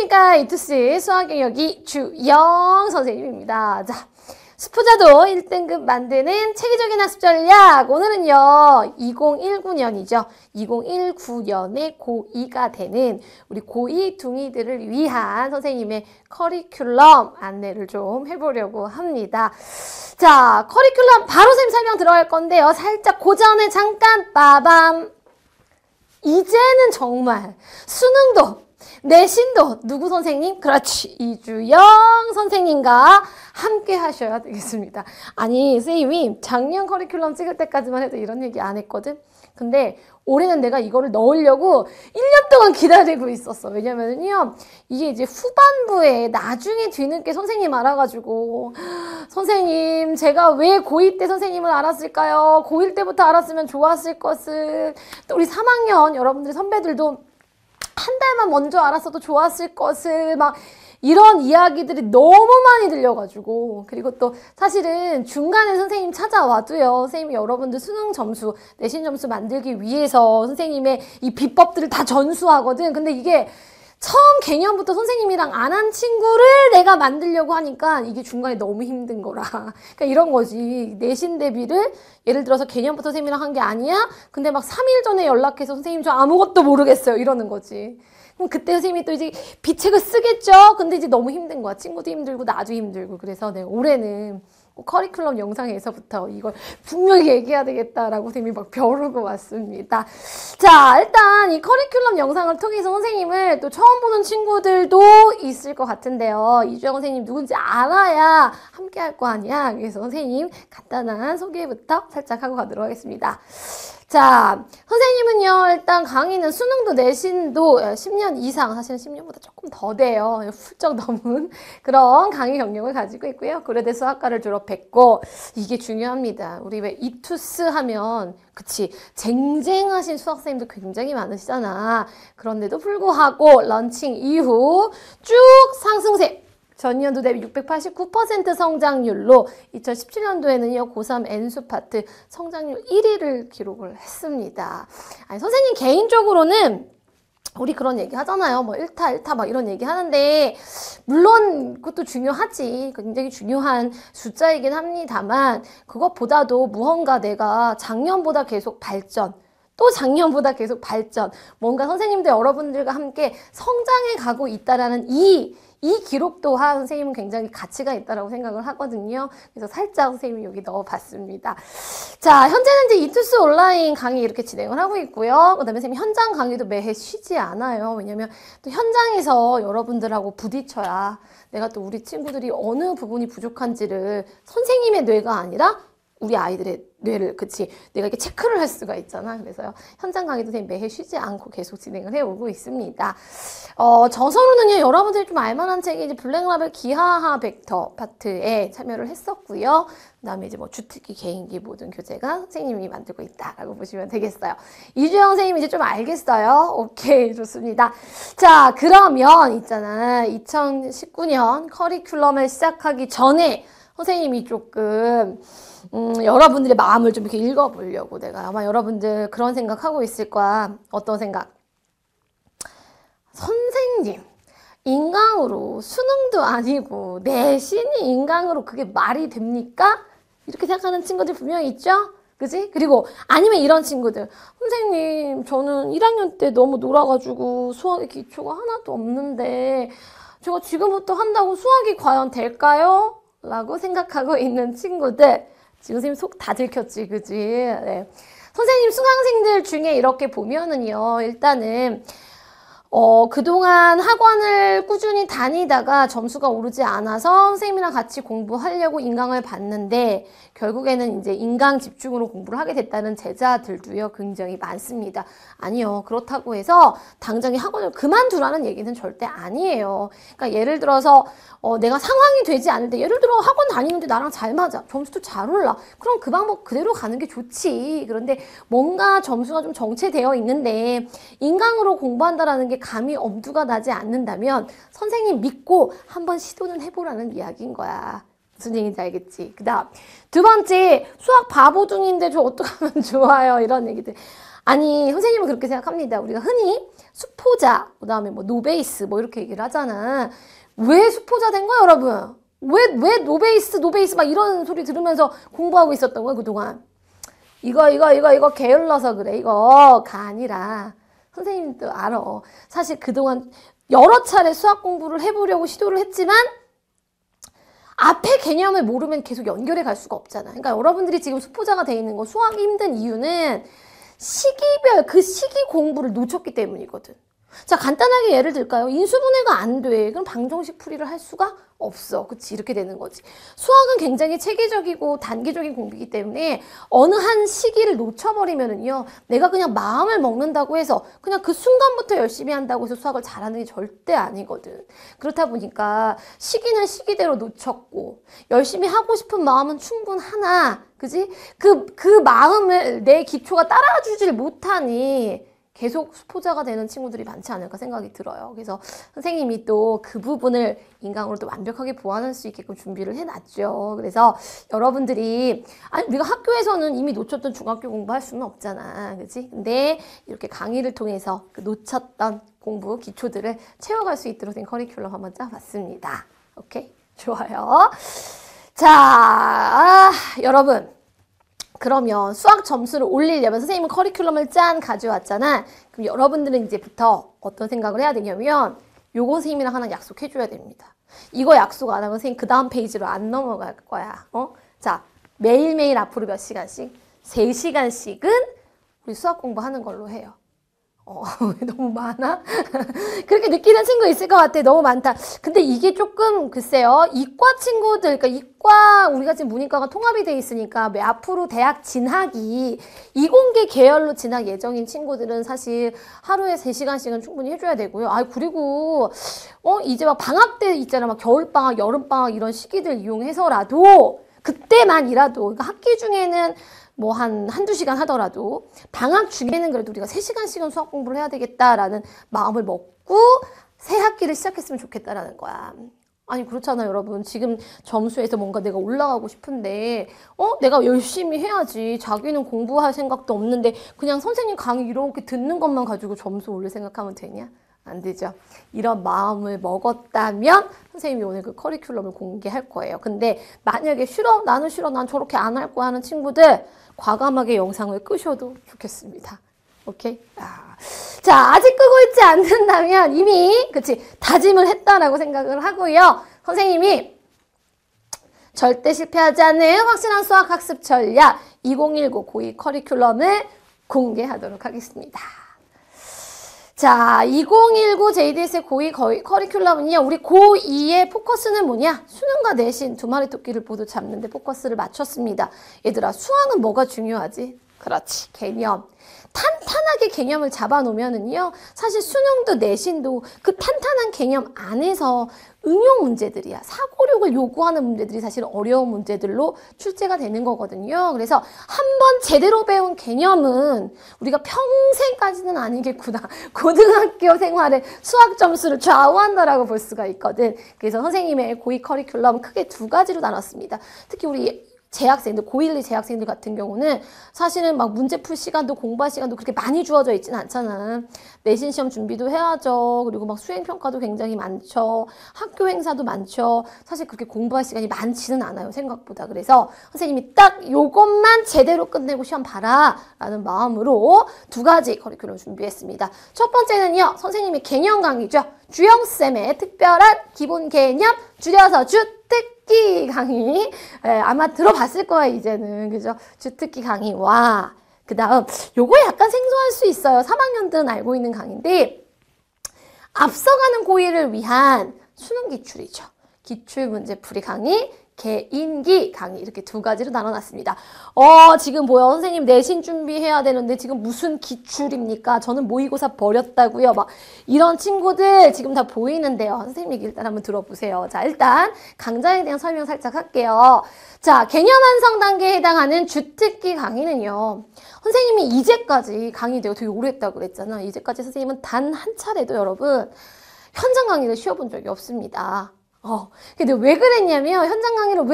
안녕하십니까. 이투스 수학 영역이 주영 선생님입니다. 자, 수포자도 1등급 만드는 체계적인 학습 전략. 오늘은요, 2019년이죠. 2019년에 고2가 되는 우리 고2 둥이들을 위한 선생님의 커리큘럼 안내를 좀 해보려고 합니다. 자, 커리큘럼 바로 선생님 설명 들어갈 건데요. 살짝 그 전에 잠깐 빠밤. 이제는 정말 수능도 내신도 누구 선생님? 그렇지, 이주영 선생님과 함께 하셔야 되겠습니다. 아니, 선생님이 작년 커리큘럼 찍을 때까지만 해도 이런 얘기 안 했거든? 근데 올해는 내가 이거를 넣으려고 1년 동안 기다리고 있었어. 왜냐면은요, 이게 이제 후반부에 나중에 뒤늦게 선생님 알아가지고, 선생님, 제가 왜 고2 때 선생님을 알았을까요? 고1 때부터 알았으면 좋았을 것을. 또 우리 3학년 여러분들 선배들도 한 달만 먼저 알았어도 좋았을 것을 막 이런 이야기들이 너무 많이 들려가지고, 그리고 또 사실은 중간에 선생님 찾아와도요, 선생님이 여러분들 수능 점수, 내신 점수 만들기 위해서 선생님의 이 비법들을 다 전수하거든. 근데 이게 처음 개념부터 선생님이랑 안 한 친구를 내가 만들려고 하니까 이게 중간에 너무 힘든 거라. 그러니까 이런 거지. 내신 대비를 예를 들어서 개념부터 선생님이랑 한 게 아니야? 근데 막 3일 전에 연락해서 선생님 저 아무것도 모르겠어요. 이러는 거지. 그럼 그때 선생님이 또 이제 비책을 쓰겠죠? 근데 이제 너무 힘든 거야. 친구도 힘들고 나도 힘들고. 그래서 내가 올해는 커리큘럼 영상에서부터 이걸 분명히 얘기해야 되겠다라고 선생님이 막 벼르고 왔습니다. 자, 일단 이 커리큘럼 영상을 통해서 선생님을 또 처음 보는 친구들도 있을 것 같은데요. 이주영 선생님 누군지 알아야 함께 할 거 아니야. 그래서 선생님 간단한 소개부터 살짝 하고 가도록 하겠습니다. 자, 선생님은요, 일단 강의는 수능도 내신도 10년 이상, 사실은 10년보다 조금 더 돼요. 훌쩍 넘은 그런 강의 경력을 가지고 있고요. 고려대 수학과를 졸업했고, 이게 중요합니다. 우리 왜 이투스 하면, 그치, 쟁쟁하신 수학생님도 굉장히 많으시잖아. 그런데도 불구하고 런칭 이후 쭉 상승세. 전년도 대비 689% 성장률로 2017년도에는요, 고3 N수 파트 성장률 1위를 기록을 했습니다. 아니, 선생님 개인적으로는 우리 그런 얘기 하잖아요. 뭐 1타 막 이런 얘기 하는데, 물론 그것도 중요하지. 굉장히 중요한 숫자이긴 합니다만, 그것보다도 무언가 내가 작년보다 계속 발전, 또 작년보다 계속 발전, 뭔가 선생님들 여러분들과 함께 성장해 가고 있다라는 이 기록 또한 선생님은 굉장히 가치가 있다고 생각을 하거든요. 그래서 살짝 선생님이 여기 넣어봤습니다. 자, 현재는 이제 이투스 온라인 강의 이렇게 진행을 하고 있고요. 그 다음에 선생님 현장 강의도 매해 쉬지 않아요. 왜냐면 또 현장에서 여러분들하고 부딪혀야 내가 또 우리 친구들이 어느 부분이 부족한지를 선생님의 뇌가 아니라 우리 아이들의 뇌를, 그치, 내가 이렇게 체크를 할 수가 있잖아. 그래서요, 현장 강의도 선생님 매해 쉬지 않고 계속 진행을 해오고 있습니다. 저서로는요, 여러분들이 좀 알만한 책이 이제 블랙라벨 기하하 벡터 파트에 참여를 했었고요. 그 다음에 이제 뭐 주특기, 개인기 모든 교재가 선생님이 만들고 있다라고 보시면 되겠어요. 이주영 선생님 이제 좀 알겠어요? 오케이, 좋습니다. 자, 그러면 있잖아, 2019년 커리큘럼을 시작하기 전에 선생님이 조금 여러분들의 마음을 좀 이렇게 읽어보려고 내가 아마 여러분들 그런 생각하고 있을 거야. 어떤 생각? 선생님, 인강으로 수능도 아니고 내신이 인강으로 그게 말이 됩니까? 이렇게 생각하는 친구들 분명히 있죠? 그지? 그리고 아니면 이런 친구들, 선생님 저는 1학년 때 너무 놀아가지고 수학의 기초가 하나도 없는데 제가 지금부터 한다고 수학이 과연 될까요? 라고 생각하고 있는 친구들, 지금 선생님 속 다 들켰지, 그지? 네. 선생님 수강생들 중에 이렇게 보면은요, 일단은 그동안 학원을 꾸준히 다니다가 점수가 오르지 않아서 선생님이랑 같이 공부하려고 인강을 봤는데 결국에는 이제 인강 집중으로 공부를 하게 됐다는 제자들도요, 굉장히 많습니다. 아니요. 그렇다고 해서 당장에 학원을 그만두라는 얘기는 절대 아니에요. 그러니까 예를 들어서 내가 상황이 되지 않을 때, 예를 들어 학원 다니는데 나랑 잘 맞아. 점수도 잘 올라. 그럼 그 방법 그대로 가는 게 좋지. 그런데 뭔가 점수가 좀 정체되어 있는데 인강으로 공부한다라는 게 감이 엄두가 나지 않는다면 선생님 믿고 한번 시도는 해보라는 이야기인 거야. 무슨 얘기인지 알겠지? 그 다음 두 번째, 수학 바보둥인데 저 어떡하면 좋아요? 이런 얘기들. 아니, 선생님은 그렇게 생각합니다. 우리가 흔히 수포자, 그 다음에 뭐 노베이스 뭐 이렇게 얘기를 하잖아. 왜 수포자 된 거야, 여러분? 왜 노베이스 막 이런 소리 들으면서 공부하고 있었던 거야, 그동안? 이거 게을러서 그래. 이거가 아니라 선생님도 알아. 사실 그동안 여러 차례 수학 공부를 해보려고 시도를 했지만 앞에 개념을 모르면 계속 연결해 갈 수가 없잖아. 그러니까 여러분들이 지금 수포자가 돼 있는 거 수학이 힘든 이유는 시기별 그 시기 공부를 놓쳤기 때문이거든. 자, 간단하게 예를 들까요? 인수분해가 안 돼. 그럼 방정식 풀이를 할 수가 없어. 그치? 이렇게 되는 거지. 수학은 굉장히 체계적이고 단계적인 공부이기 때문에 어느 한 시기를 놓쳐버리면은요, 내가 그냥 마음을 먹는다고 해서 그냥 그 순간부터 열심히 한다고 해서 수학을 잘하는 게 절대 아니거든. 그렇다 보니까 시기는 시기대로 놓쳤고, 열심히 하고 싶은 마음은 충분하나, 그지? 그 마음을 내 기초가 따라주질 못하니, 계속 수포자가 되는 친구들이 많지 않을까 생각이 들어요. 그래서 선생님이 또 그 부분을 인강으로 또 완벽하게 보완할 수 있게끔 준비를 해놨죠. 그래서 여러분들이, 아니, 우리가 학교에서는 이미 놓쳤던 중학교 공부할 수는 없잖아. 그치? 근데 이렇게 강의를 통해서 그 놓쳤던 공부 기초들을 채워갈 수 있도록 된 커리큘럼 한번 짜봤습니다. 오케이? 좋아요. 자, 여러분. 그러면 수학 점수를 올리려면 선생님은 커리큘럼을 짠 가져왔잖아. 그럼 여러분들은 이제부터 어떤 생각을 해야 되냐면 요거 선생님이랑 하나 약속해줘야 됩니다. 이거 약속 안 하면 선생님 그 다음 페이지로 안 넘어갈 거야. 자, 매일매일 앞으로 몇 시간씩? 3시간씩은 우리 수학 공부하는 걸로 해요. 너무 많아? 그렇게 느끼는 친구 있을 것 같아. 너무 많다. 근데 이게 조금 글쎄요. 이과 친구들, 그러니까 이과 우리가 지금 문이과가 통합이 돼 있으니까 앞으로 대학 진학이 이공계 계열로 진학 예정인 친구들은 사실 하루에 3시간씩은 충분히 해줘야 되고요. 그리고 이제 막 방학 때 있잖아. 막 겨울방학, 여름방학 이런 시기들 이용해서라도 그때만이라도 그러니까 학기 중에는 뭐 한두 시간 하더라도 방학 중에는 그래도 우리가 3시간씩은 수학 공부를 해야 되겠다라는 마음을 먹고 새 학기를 시작했으면 좋겠다라는 거야. 아니 그렇잖아요, 여러분. 지금 점수에서 뭔가 내가 올라가고 싶은데 내가 열심히 해야지. 자기는 공부할 생각도 없는데 그냥 선생님 강의 이렇게 듣는 것만 가지고 점수 올릴 생각하면 되냐? 안 되죠. 이런 마음을 먹었다면 선생님이 오늘 그 커리큘럼을 공개할 거예요. 근데 만약에 싫어, 나는 싫어, 난 저렇게 안 할 거야 하는 친구들 과감하게 영상을 끄셔도 좋겠습니다. 오케이? 자, 아직 끄고 있지 않는다면 이미 다짐을 했다라고 생각을 하고요. 선생님이 절대 실패하지 않는 확실한 수학 학습 전략 2019 고2 커리큘럼을 공개하도록 하겠습니다. 자, 2019 JDS의 고2 커리큘럼은요, 우리 고2의 포커스는 뭐냐? 수능과 내신 두 마리 토끼를 모두 잡는데 포커스를 맞췄습니다. 얘들아, 수학은 뭐가 중요하지? 그렇지, 개념. 탄탄하게 개념을 잡아놓으면은요, 사실 수능도 내신도 그 탄탄한 개념 안에서 응용 문제들이야. 사고력을 요구하는 문제들이 사실 어려운 문제들로 출제가 되는 거거든요. 그래서 한번 제대로 배운 개념은 우리가 평생까지는 아니겠구나. 고등학교 생활의 수학 점수를 좌우한다라고 볼 수가 있거든. 그래서 선생님의 고2 커리큘럼 크게 두 가지로 나눴습니다. 특히 우리 재학생들, 고1, 2 재학생들 같은 경우는 사실은 막 문제 풀 시간도 공부할 시간도 그렇게 많이 주어져 있지는 않잖아. 내신 시험 준비도 해야죠. 그리고 막 수행평가도 굉장히 많죠. 학교 행사도 많죠. 사실 그렇게 공부할 시간이 많지는 않아요, 생각보다. 그래서 선생님이 딱 요것만 제대로 끝내고 시험 봐라 라는 마음으로 두 가지 커리큘럼 준비했습니다. 첫 번째는요, 선생님이 개념 강의죠. 주영쌤의 특별한 기본 개념, 줄여서 주특기 강의. 아마 들어봤을 거예요, 이제는. 그죠? 주특기 강의와, 그 다음, 요거 약간 생소할 수 있어요. 3학년들은 알고 있는 강의인데, 앞서가는 고1을 위한 수능 기출이죠. 기출문제풀이 강의, 개인기 강의 이렇게 두 가지로 나눠놨습니다. 지금 뭐야 선생님 내신 준비해야 되는데 지금 무슨 기출입니까? 저는 모의고사 버렸다고요. 막 이런 친구들 지금 다 보이는데요. 선생님 얘기 일단 한번 들어보세요. 자, 일단 강좌에 대한 설명 살짝 할게요. 자, 개념 완성 단계에 해당하는 주특기 강의는요. 선생님이 이제까지 강의 내가 되게 오래 했다고 그랬잖아. 이제까지 선생님은 단 한 차례도 여러분 현장 강의를 쉬어본 적이 없습니다. 근데 왜 그랬냐면, 현장 강의를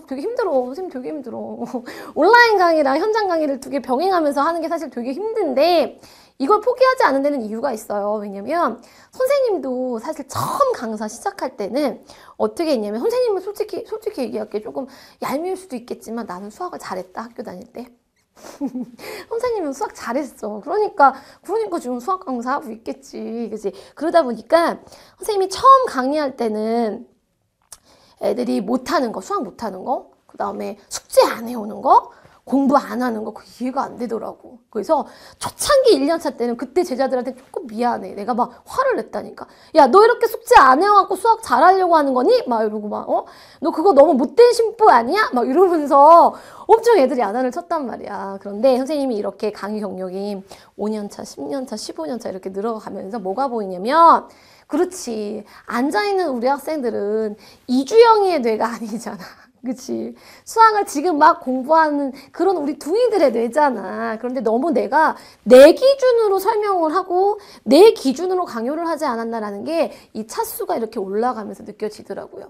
되게 힘들어. 선생님 되게 힘들어. 온라인 강의랑 현장 강의를 두 개 병행하면서 하는 게 사실 되게 힘든데, 이걸 포기하지 않는 데는 이유가 있어요. 왜냐면 선생님도 사실 처음 강사 시작할 때는 어떻게 했냐면 선생님은 솔직히 얘기할게 조금 얄미울 수도 있겠지만 나는 수학을 잘했다 학교 다닐 때. 선생님은 수학 잘했어. 그러니까 지금 수학 강사하고 있겠지. 그치? 그러다 보니까 선생님이 처음 강의할 때는 애들이 못하는 거, 수학 못하는 거, 그 다음에 숙제 안 해오는 거, 공부 안 하는 거, 그 이해가 안 되더라고. 그래서 초창기 1년차 때는 그때 제자들한테 조금 미안해. 내가 막 화를 냈다니까. 야, 너 이렇게 숙제 안 해와갖고 수학 잘하려고 하는 거니? 막 이러고 막, 너 그거 너무 못된 심부 아니야? 막 이러면서 엄청 애들이 야단을 쳤단 말이야. 그런데 선생님이 이렇게 강의 경력이 5년차, 10년차, 15년차 이렇게 늘어가면서 뭐가 보이냐면, 그렇지. 앉아있는 우리 학생들은 이주영이의 뇌가 아니잖아. 그치? 수학을 지금 막 공부하는 그런 우리 둥이들의 뇌잖아. 그런데 너무 내가 내 기준으로 설명을 하고 내 기준으로 강요를 하지 않았나라는 게 이 차수가 이렇게 올라가면서 느껴지더라고요.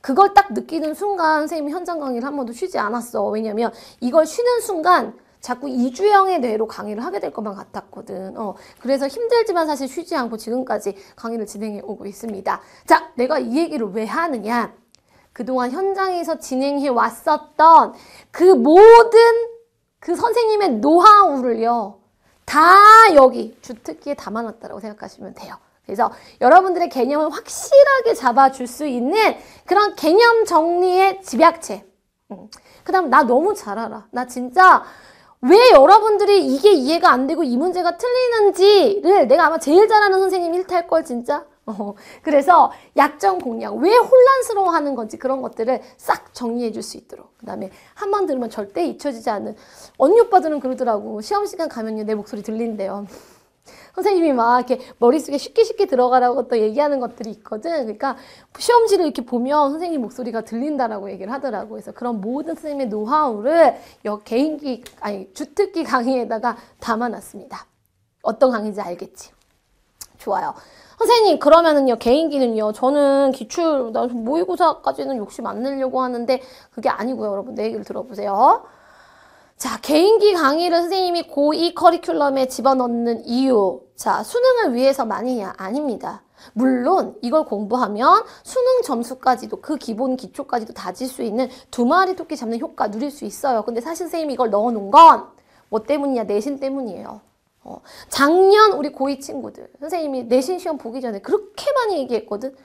그걸 딱 느끼는 순간 선생님이 현장 강의를 한 번도 쉬지 않았어. 왜냐면 이걸 쉬는 순간 자꾸 이주영의 뇌로 강의를 하게 될 것만 같았거든. 그래서 힘들지만 사실 쉬지 않고 지금까지 강의를 진행해 오고 있습니다. 자, 내가 이 얘기를 왜 하느냐? 그동안 현장에서 진행해 왔었던 그 모든 그 선생님의 노하우를요, 다 여기 주특기에 담아놨다고 생각하시면 돼요. 그래서 여러분들의 개념을 확실하게 잡아줄 수 있는 그런 개념 정리의 집약체. 그 다음 나 너무 잘 알아. 나 진짜 왜 여러분들이 이게 이해가 안 되고 이 문제가 틀리는지를 내가 아마 제일 잘 아는 선생님 일탈걸 진짜. 그래서 약점 공략, 왜 혼란스러워하는 건지 그런 것들을 싹 정리해 줄 수 있도록. 그 다음에 한 번 들으면 절대 잊혀지지 않는, 언니 오빠들은 그러더라고. 시험 시간 가면요 내 목소리 들린대요. 선생님이 막 이렇게 머릿속에 쉽게 들어가라고 또 얘기하는 것들이 있거든. 그러니까 시험지를 이렇게 보면 선생님 목소리가 들린다라고 얘기를 하더라고. 그래서 그런 모든 선생님의 노하우를 주특기 강의에다가 담아놨습니다. 어떤 강의인지 알겠지? 좋아요. 선생님, 그러면은요, 개인기는요, 저는 모의고사까지는 욕심 안 내려고 하는데, 그게 아니고요, 여러분. 내 얘기를 들어보세요. 자, 개인기 강의를 선생님이 고2 커리큘럼에 집어넣는 이유. 자, 수능을 위해서만이냐? 아닙니다. 물론 이걸 공부하면 수능 점수까지도 그 기본 기초까지도 다질 수 있는 두 마리 토끼 잡는 효과 누릴 수 있어요. 근데 사실 선생님이 이걸 넣어놓은 건 뭐 때문이냐? 내신 때문이에요. 작년 우리 고2 친구들 선생님이 내신 시험 보기 전에 그렇게 많이 얘기했거든.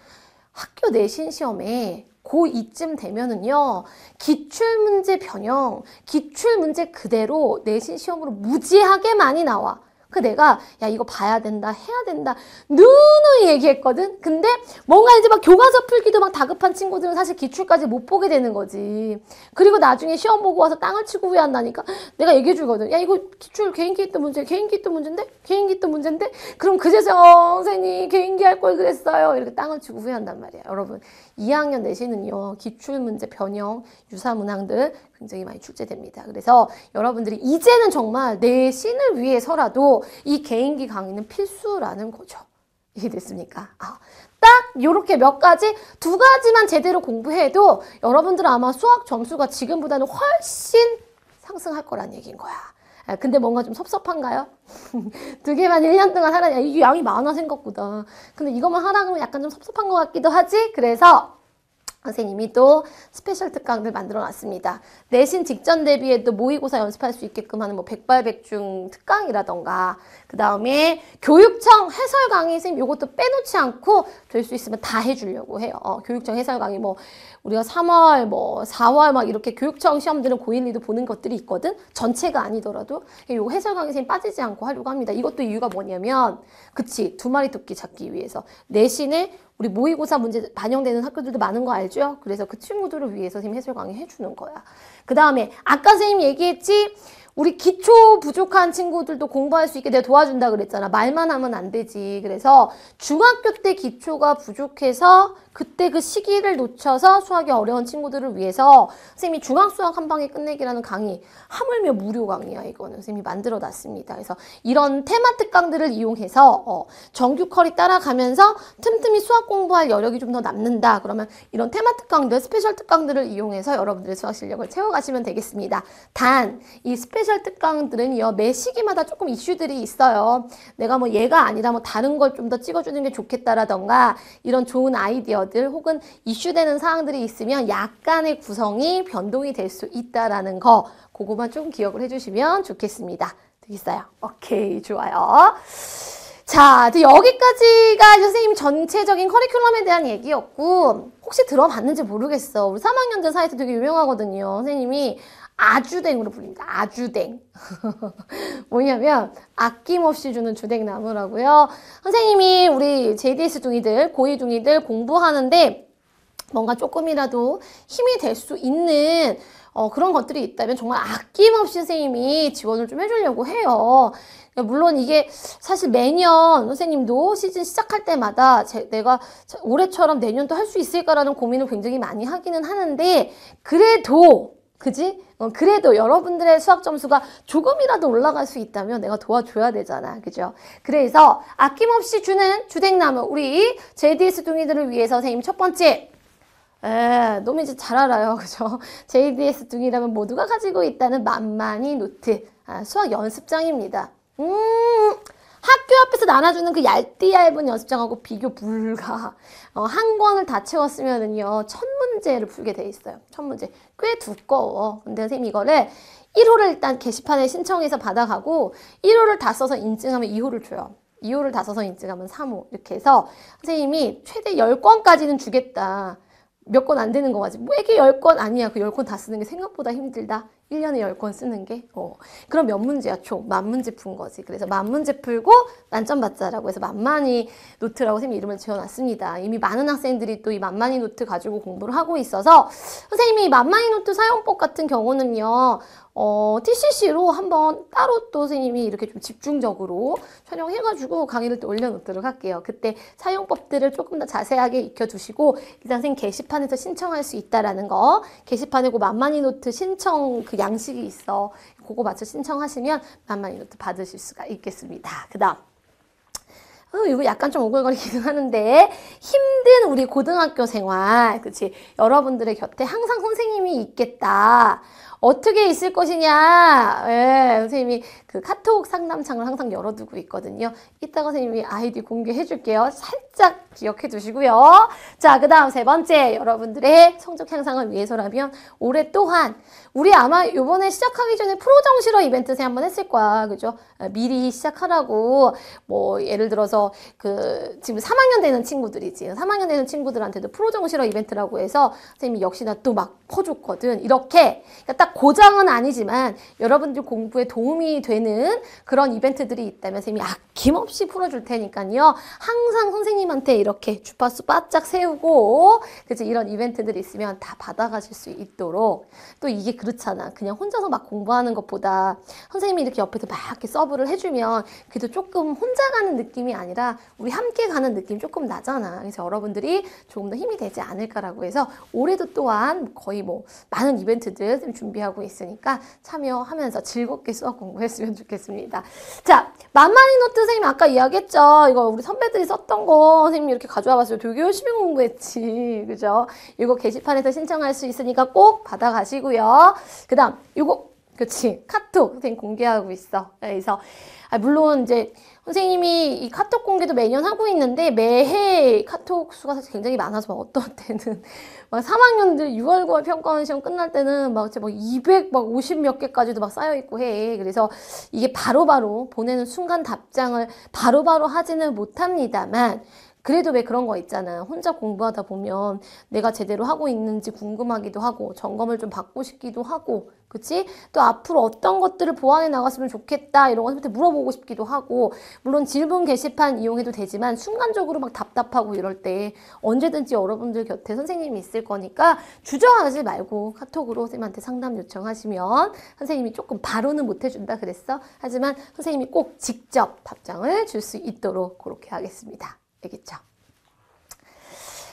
학교 내신 시험에 고2쯤 되면은요, 기출문제 변형, 기출문제 그대로 내신 시험으로 무지하게 많이 나와. 내가 야 이거 봐야 된다, 해야 된다 누누이 얘기했거든. 근데 뭔가 이제 막 교과서 풀기도 막 다급한 친구들은 사실 기출까지 못 보게 되는 거지. 그리고 나중에 시험 보고 와서 땅을 치고 후회한다니까. 내가 얘기해 주거든. 야 이거 기출 개인기 또 문제, 개인기 또 문제인데, 개인기 또 문제인데. 그럼 그제서 선생님 개인기 할 걸 그랬어요. 이렇게 땅을 치고 후회한단 말이야. 여러분 2학년 내신은요 기출문제 변형, 유사문항들 굉장히 많이 출제됩니다. 그래서 여러분들이 이제는 정말 내신을 위해서라도 이 개인기 강의는 필수라는 거죠. 이해됐습니까? 딱 요렇게 몇 가지, 두 가지만 제대로 공부해도 여러분들은 아마 수학 점수가 지금보다는 훨씬 상승할 거란 얘기인 거야. 근데 뭔가 좀 섭섭한가요? 두 개만 1년 동안 하라. 이게 양이 많아 생각보다. 근데 이것만 하라 그러면 약간 좀 섭섭한 것 같기도 하지? 그래서 선생님이 또 스페셜 특강들 만들어 놨습니다. 내신 직전 대비해도 모의고사 연습할 수 있게끔 하는 뭐 백발백중 특강이라던가, 그 다음에 교육청 해설 강의 선생님 요것도 빼놓지 않고 될 수 있으면 다 해주려고 해요. 교육청 해설 강의 뭐 우리가 3월 뭐 4월 막 이렇게 교육청 시험들은 고1, 2도 보는 것들이 있거든. 전체가 아니더라도 요 해설 강의 선생님 빠지지 않고 하려고 합니다. 이것도 이유가 뭐냐면 그치, 두 마리 토끼 잡기 위해서 내신에 우리 모의고사 문제 반영되는 학교들도 많은 거 알죠? 그래서 그 친구들을 위해서 선생님 해설 강의 해주는 거야. 그 다음에 아까 선생님 얘기했지? 우리 기초 부족한 친구들도 공부할 수 있게 내가 도와준다 그랬잖아. 말만 하면 안 되지. 그래서 중학교 때 기초가 부족해서 그때 그 시기를 놓쳐서 수학이 어려운 친구들을 위해서 선생님이 중학수학 한 방에 끝내기라는 강의, 하물며 무료 강의야 이거는 선생님이 만들어 놨습니다. 그래서 이런 테마 특강들을 이용해서 정규 커리 따라가면서 틈틈이 수학 공부할 여력이 좀 더 남는다. 그러면 이런 테마 특강들, 스페셜 특강들을 이용해서 여러분들의 수학 실력을 채워가시면 되겠습니다. 단, 이 스페셜 스페셜 특강들은요, 매 시기마다 조금 이슈들이 있어요. 내가 뭐 얘가 아니라 뭐 다른 걸 좀 더 찍어주는 게 좋겠다라던가 이런 좋은 아이디어들 혹은 이슈되는 사항들이 있으면 약간의 구성이 변동이 될 수 있다라는 거, 그거만 좀 기억을 해주시면 좋겠습니다. 되겠어요? 오케이, 좋아요. 자, 이제 여기까지가 선생님 전체적인 커리큘럼에 대한 얘기였고, 혹시 들어봤는지 모르겠어. 우리 3학년들 사이에서 되게 유명하거든요. 선생님이 아주댕으로 불립니다. 아주댕. 뭐냐면 아낌없이 주는 주댕나무라고요. 선생님이 우리 JDS 중이들, 고2 중이들 공부하는데 뭔가 조금이라도 힘이 될 수 있는 그런 것들이 있다면 정말 아낌없이 선생님이 지원을 좀 해주려고 해요. 물론 이게 사실 매년 선생님도 시즌 시작할 때마다 내가 올해처럼 내년도 할 수 있을까라는 고민을 굉장히 많이 하기는 하는데, 그래도 그지? 그래도 여러분들의 수학 점수가 조금이라도 올라갈 수 있다면 내가 도와줘야 되잖아. 그죠? 그래서 아낌없이 주는 주댕나무, 우리 JDS 둥이들을 위해서 선생님 첫 번째, 너무 이제 잘 알아요. 그죠? JDS 둥이라면 모두가 가지고 있다는 만만히 노트, 수학 연습장입니다. 학교 앞에서 나눠주는 그 얇은 연습장하고 비교 불가. 한 권을 다 채웠으면은요, 첫 문제를 풀게 돼 있어요. 첫 문제. 꽤 두꺼워. 근데 선생님 이거를 1호를 일단 게시판에 신청해서 받아가고 1호를 다 써서 인증하면 2호를 줘요. 2호를 다 써서 인증하면 3호. 이렇게 해서 선생님이 최대 10권까지는 주겠다. 몇 권 안 되는 거 맞지? 뭐 이게 10권 아니야. 그 10권 다 쓰는 게 생각보다 힘들다. 1년에 10권 쓰는 게. 그럼 몇 문제야? 총. 만문제 푼 거지. 그래서 만문제 풀고 만점 받자라고 해서 만만히 노트라고 선생님이 이름을 지어놨습니다. 이미 많은 학생들이 또 이 만만히 노트 가지고 공부를 하고 있어서 선생님이 만만히 노트 사용법 같은 경우는요, TCC로 한번 따로 또 선생님이 이렇게 좀 집중적으로 촬영해가지고 강의를 또 올려놓도록 할게요. 그때 사용법들을 조금 더 자세하게 익혀두시고, 일단 선생님 게시판에서 신청할 수 있다라는 거, 게시판에 그 만만히 노트 신청 그 양식이 있어. 그거 맞춰 신청하시면 만만히 노트 받으실 수가 있겠습니다. 그 다음. 이거 약간 좀 오글거리기는 하는데, 힘든 우리 고등학교 생활, 그치? 여러분들의 곁에 항상 선생님이 있겠다. 어떻게 있을 것이냐? 예, 선생님이 그 카톡 상담창을 항상 열어두고 있거든요. 이따가 선생님이 아이디 공개해 줄게요. 살짝 기억해 두시고요. 자, 그 다음 세 번째, 여러분들의 성적 향상을 위해서라면 올해 또한 우리 아마 요번에 시작하기 전에 프로 정시러 이벤트 한번 했을 거야. 그죠? 미리 시작하라고, 뭐 예를 들어서 지금 3학년 되는 친구들이지. 3학년 되는 친구들한테도 프로 정시러 이벤트라고 해서 선생님이 역시나 또 막 퍼줬거든. 이렇게 그러니까 딱 고장은 아니지만 여러분들 공부에 도움이 되는 그런 이벤트들이 있다면 선생님이 아낌없이 풀어줄 테니까요. 항상 선생님한테 이렇게 주파수 바짝 세우고, 그치, 이런 이벤트들이 있으면 다 받아가실 수 있도록. 또 이게 그렇잖아. 그냥 혼자서 막 공부하는 것보다 선생님이 이렇게 옆에서 막 이렇게 서브를 해주면 그래도 조금 혼자 가는 느낌이 아니라 우리 함께 가는 느낌이 조금 나잖아. 그래서 여러분들이 조금 더 힘이 되지 않을까라고 해서 올해도 또한 거의 뭐 많은 이벤트들 준비하고 있으니까 참여하면서 즐겁게 수학 공부했으면 좋겠습니다. 자, 만만히 노트 선생님 아까 이야기했죠. 이거 우리 선배들이 썼던 거 선생님이 이렇게 가져와 봤어요. 되게 열심히 공부했지. 그죠? 이거 게시판에서 신청할 수 있으니까 꼭 받아가시고요. 그 다음, 이거, 그치. 카톡 선생님 공개하고 있어. 그래서, 물론 이제 선생님이 이 카톡 공개도 매년 하고 있는데 매해 카톡 수가 사실 굉장히 많아서 어떤 때는 막 3학년들 6월 9월 평가원 시험 끝날 때는 막 250 몇 개까지도 막 쌓여있고 해. 그래서 이게 바로바로 보내는 순간 답장을 바로바로 하지는 못합니다만, 그래도 왜 그런 거 있잖아. 혼자 공부하다 보면 내가 제대로 하고 있는지 궁금하기도 하고 점검을 좀 받고 싶기도 하고, 그치? 또 앞으로 어떤 것들을 보완해 나갔으면 좋겠다 이런 거 선생님한테 물어보고 싶기도 하고, 물론 질문 게시판 이용해도 되지만 순간적으로 막 답답하고 이럴 때 언제든지 여러분들 곁에 선생님이 있을 거니까 주저하지 말고 카톡으로 선생님한테 상담 요청하시면 선생님이 조금 바로는 못 해준다 그랬어. 하지만 선생님이 꼭 직접 답장을 줄 수 있도록 그렇게 하겠습니다. 알겠죠?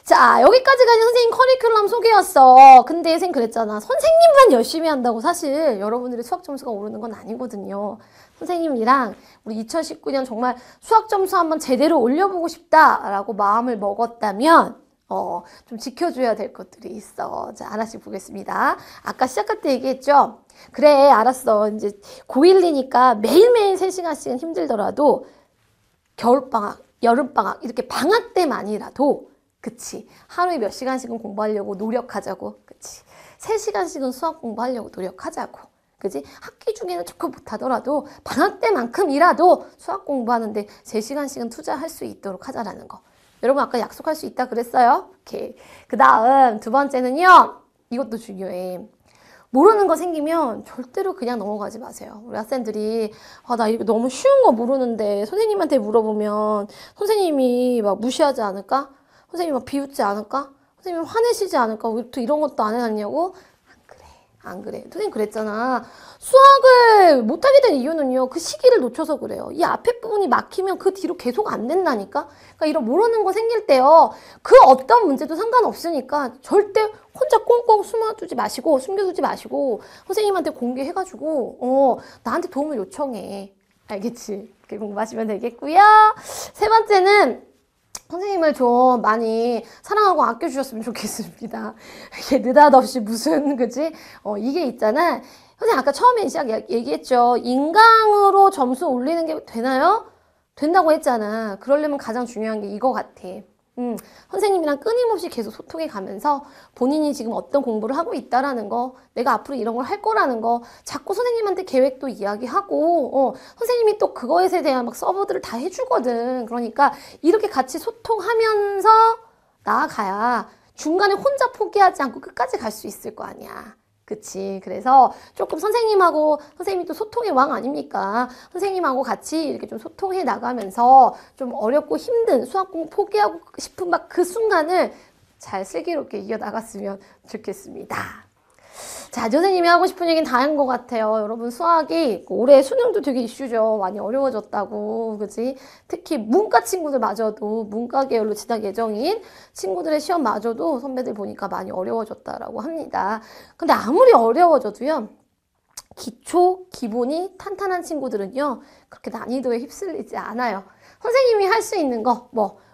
자, 여기까지가 선생님 커리큘럼 소개였어. 근데 선생님 그랬잖아. 선생님만 열심히 한다고 사실 여러분들의 수학 점수가 오르는 건 아니거든요. 선생님이랑 우리 2019년 정말 수학 점수 한번 제대로 올려보고 싶다라고 마음을 먹었다면 좀 지켜줘야 될 것들이 있어. 자, 하나씩 보겠습니다. 아까 시작할 때 얘기했죠? 그래, 알았어. 이제 고1이니까 매일매일 3시간씩은 힘들더라도 겨울방학, 여름방학, 이렇게 방학 때만이라도, 그치. 하루에 몇 시간씩은 공부하려고 노력하자고. 그치. 3시간씩은 수학 공부하려고 노력하자고. 그지? 학기 중에는 조금 못하더라도 방학 때만큼이라도 수학 공부하는데 3시간씩은 투자할 수 있도록 하자라는 거. 여러분 아까 약속할 수 있다 그랬어요? 오케이. 그 다음 두 번째는요. 이것도 중요해. 모르는 거 생기면 절대로 그냥 넘어가지 마세요. 우리 학생들이 나 이거 너무 쉬운 거 모르는데 선생님한테 물어보면 선생님이 막 무시하지 않을까? 선생님이 막 비웃지 않을까? 선생님 화내시지 않을까? 왜 또 이런 것도 안 해놨냐고? 안 그래. 선생님 그랬잖아. 수학을 못하게 된 이유는요. 그 시기를 놓쳐서 그래요. 이 앞에 부분이 막히면 그 뒤로 계속 안 된다니까. 그러니까 이런 모르는 거 생길 때요. 그 어떤 문제도 상관없으니까 절대 혼자 꽁꽁 숨겨두지 마시고 선생님한테 공개해가지고 나한테 도움을 요청해. 알겠지? 그렇게 공부하시면 되겠고요. 세 번째는 선생님을 좀 많이 사랑하고 아껴주셨으면 좋겠습니다. 이게 느닷없이 무슨, 그지? 이게 있잖아. 선생님 아까 처음에 시작 얘기했죠. 인강으로 점수 올리는 게 되나요? 된다고 했잖아. 그러려면 가장 중요한 게 이거 같아. 선생님이랑 끊임없이 계속 소통해 가면서 본인이 지금 어떤 공부를 하고 있다라는 거, 내가 앞으로 이런 걸 할 거라는 거, 자꾸 선생님한테 계획도 이야기하고, 선생님이 또 그거에 대한 막 서버들을 다 해주거든. 그러니까 이렇게 같이 소통하면서 나아가야 중간에 혼자 포기하지 않고 끝까지 갈 수 있을 거 아니야. 그치. 그래서 조금 선생님이 또 소통의 왕 아닙니까? 선생님하고 같이 이렇게 좀 소통해 나가면서 좀 어렵고 힘든 수학 공부 포기하고 싶은 막 그 순간을 잘 슬기롭게 이겨나갔으면 좋겠습니다. 자, 선생님이 하고 싶은 얘기는 다 한 것 같아요. 여러분 수학이 올해 수능도 되게 이슈죠. 많이 어려워졌다고, 그지? 특히 문과 친구들마저도 문과 계열로 진학 예정인 친구들의 시험마저도 선배들 보니까 많이 어려워졌다라고 합니다. 근데 아무리 어려워져도요. 기본이 탄탄한 친구들은요. 그렇게 난이도에 휩쓸리지 않아요. 선생님이 할 수 있는 거,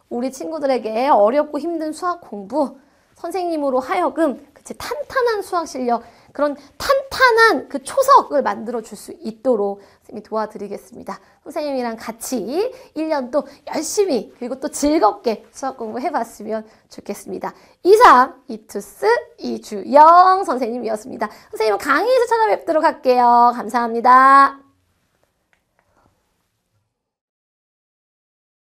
우리 친구들에게 어렵고 힘든 수학 공부, 선생님으로 하여금 탄탄한 수학 실력, 그런 탄탄한 그 초석을 만들어 줄 수 있도록 선생님이 도와드리겠습니다. 선생님이랑 같이 1년 또 열심히 그리고 또 즐겁게 수학 공부 해봤으면 좋겠습니다. 이상 이투스 이주영 선생님이었습니다. 선생님은 강의에서 찾아뵙도록 할게요. 감사합니다.